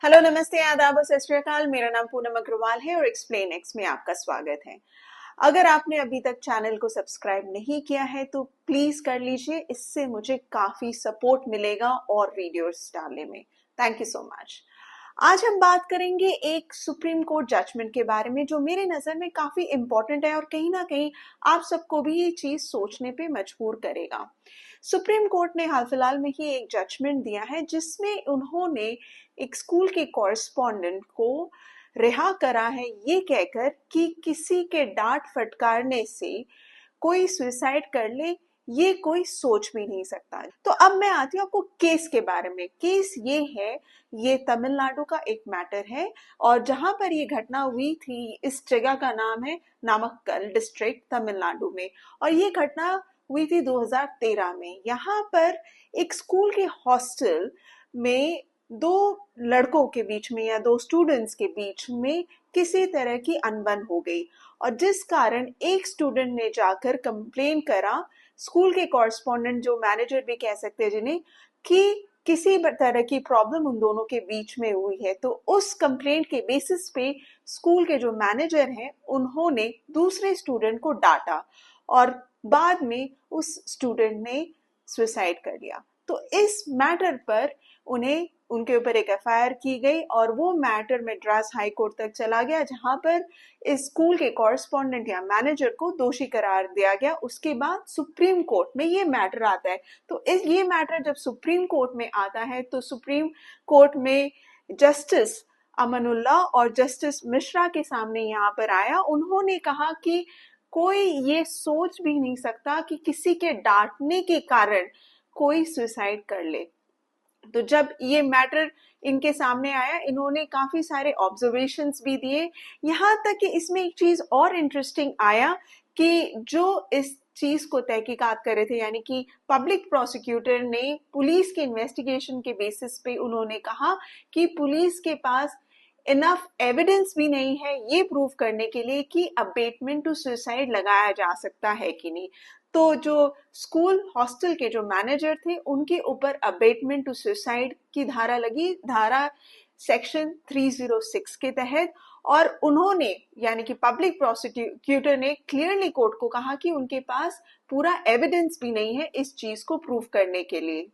Hello, नमस्ते, आदाब और सत श्री अकाल। मेरा नाम पूनम अग्रवाल है और एक्सप्लेन एक्स में आपका स्वागत है। अगर आपने अभी तक चैनल को सब्सक्राइब नहीं किया है तो प्लीज कर लीजिए, इससे मुझे काफी सपोर्ट मिलेगा और वीडियोस डालने में। Thank you so much. आज हम बात करेंगे एक सुप्रीम कोर्ट जजमेंट के बारे में जो मेरे नजर में काफी इंपॉर्टेंट है और कहीं ना कहीं आप सबको भी ये चीज सोचने पे मजबूर करेगा। सुप्रीम कोर्ट ने हाल फिलहाल में ही एक जजमेंट दिया है जिसमें उन्होंने एक स्कूल के कॉरेस्पॉन्डेंट को रिहा करा है ये कहकर कि किसी के डांट फटकारने से कोई सुसाइड कर ले ये कोई सोच भी नहीं सकता। तो अब मैं आती हूँ आपको केस के बारे में। केस ये है, ये तमिलनाडु का एक मैटर है और जहां पर ये घटना हुई थी इस जगह का नाम है नामक्कल डिस्ट्रिक्ट तमिलनाडु में और ये घटना हुई थी 2013 में। यहाँ पर एक स्कूल के हॉस्टल में दो लड़कों के बीच में या दो स्टूडेंट्स के बीच में किसी तरह की अनबन हो गई और जिस कारण एक स्टूडेंट ने जाकर कंप्लेन करा स्कूल के कॉरेस्पॉन्डेंट, जो मैनेजर भी कह सकते हैं जिन्हें, कि किसी तरह की प्रॉब्लम उन दोनों के बीच में हुई है। तो उस कंप्लेंट के बेसिस पे स्कूल के जो मैनेजर हैं उन्होंने दूसरे स्टूडेंट को डांटा और बाद में उस स्टूडेंट ने सुसाइड कर लिया। तो इस मैटर पर उन्हें उनके ऊपर एक एफआईआर की गई और वो मैटर मद्रास हाई कोर्ट तक चला गया जहां पर इस स्कूल के कॉरेस्पॉन्डेंट या मैनेजर को दोषी करार दिया गया। उसके बाद सुप्रीम कोर्ट में ये मैटर आता है। तो ये मैटर जब सुप्रीम कोर्ट में आता है तो सुप्रीम कोर्ट में जस्टिस अमनुल्लाह और जस्टिस मिश्रा के सामने यहाँ पर आया। उन्होंने कहा कि कोई ये सोच भी नहीं सकता कि किसी के डांटने के कारण कोई सुसाइड कर ले। तो जब ये मैटर इनके सामने आया इन्होंने काफी सारे ऑब्जर्वेशंस भी दिए। यहाँ तक कि इसमें एक चीज और इंटरेस्टिंग आया कि जो इस चीज को तहकीकात कर रहे थे यानी कि पब्लिक प्रोसिक्यूटर ने पुलिस के इन्वेस्टिगेशन के बेसिस पे उन्होंने कहा कि पुलिस के पास इनफ एविडेंस भी नहीं है ये प्रूव करने के लिए कि अबेटमेंट टू सुसाइड लगाया जा सकता है कि नहीं। तो जो स्कूल हॉस्टल के जो मैनेजर थे उनके ऊपर अबेटमेंट टू सुसाइड की धारा लगी, धारा सेक्शन 306 के तहत। और उन्होंने यानी कि पब्लिक प्रोसिक्यूटर ने क्लियरली कोर्ट को कहा कि उनके पास पूरा एविडेंस भी नहीं है इस चीज को प्रूव करने के लिए।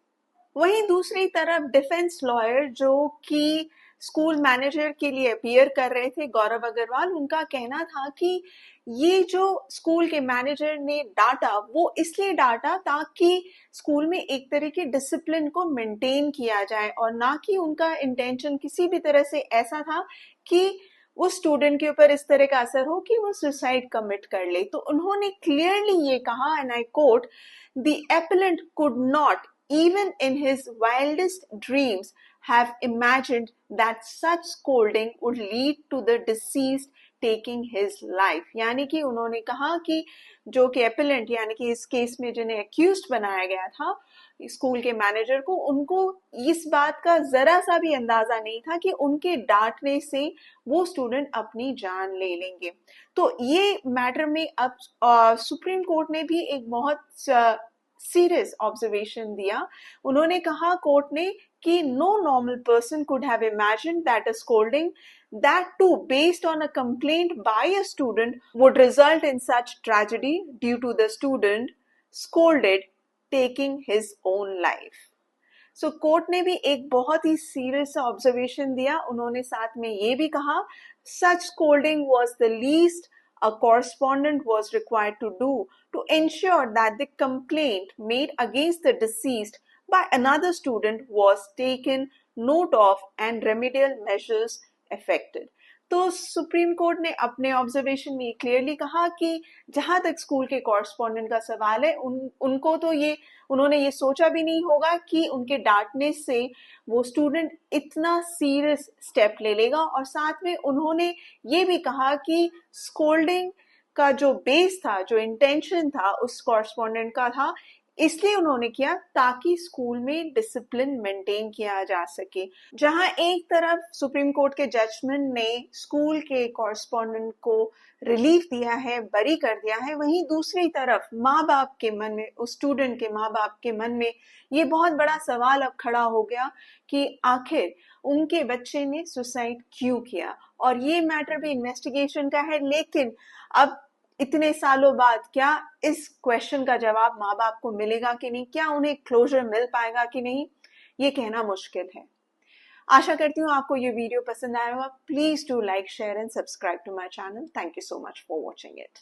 वहीं दूसरी तरफ डिफेंस लॉयर जो कि स्कूल मैनेजर के लिए अपीयर कर रहे थे, गौरव अग्रवाल, उनका कहना था कि ये जो स्कूल के मैनेजर ने डांटा वो इसलिए डांटा ताकि स्कूल में एक तरह के डिसिप्लिन को मेंटेन किया जाए और ना कि उनका इंटेंशन किसी भी तरह से ऐसा था कि वो स्टूडेंट के ऊपर इस तरह का असर हो कि वो सुसाइड कमिट कर ले। तो उन्होंने क्लियरली ये कहा and I quote, the appellant could not even in his wildest dreams have imagined that such scolding would lead to the deceased taking his life। यानी कि उन्होंने कहा कि जो कि एपेलेंट यानी कि इस केस में जिन्हें एक्यूज्ड बनाया गया था स्कूल के मैनेजर को, उनको इस बात का जरा सा भी अंदाजा नहीं था कि उनके डांटने से वो स्टूडेंट अपनी जान ले लेंगे। तो ये मैटर में अब सुप्रीम कोर्ट ने भी एक बहुत सीरियस ऑब्जर्वेशन दिया। उन्होंने कहा कोर्ट ने कि no normal person could have imagined that a scolding, that too based on a complaint by a student, would result in such tragedy due to the student scolded taking his own life। So court ने भी एक बहुत ही serious observation दिया। उन्होंने साथ में ये भी कहा such scolding was the least a correspondent was required to do to ensure that the complaint made against the deceased by another student was taken note of and remedial measures effected। तो supreme court ने अपने observation में clearly कहा कि जहां तक school के correspondent का सवाल है उनको तो ये उन्होंने ये सोचा भी नहीं होगा कि उनके डांटने से वो स्टूडेंट इतना सीरियस स्टेप ले लेगा। और साथ में उन्होंने ये भी कहा कि स्कोल्डिंग का जो बेस था, जो इंटेंशन था उस कॉरेस्पॉन्डेंट का था इसलिए उन्होंने किया ताकि स्कूल में डिसिप्लिन मेंटेन किया जा सके। जहां एक तरफ सुप्रीम कोर्ट के जजमेंट ने स्कूल के कॉरेस्पॉन्डेंट को रिलीफ दिया है, बरी कर दिया है, वहीं दूसरी तरफ माँ बाप के मन में, उस स्टूडेंट के माँ बाप के मन में ये बहुत बड़ा सवाल अब खड़ा हो गया कि आखिर उनके बच्चे ने सुसाइड क्यों किया। और ये मैटर भी इन्वेस्टिगेशन का है, लेकिन अब इतने सालों बाद क्या इस क्वेश्चन का जवाब माँ बाप को मिलेगा कि नहीं, क्या उन्हें क्लोजर मिल पाएगा कि नहीं, ये कहना मुश्किल है। आशा करती हूँ आपको ये वीडियो पसंद आया होगा। Please do like, share and subscribe to my channel. Thank you so much for watching it.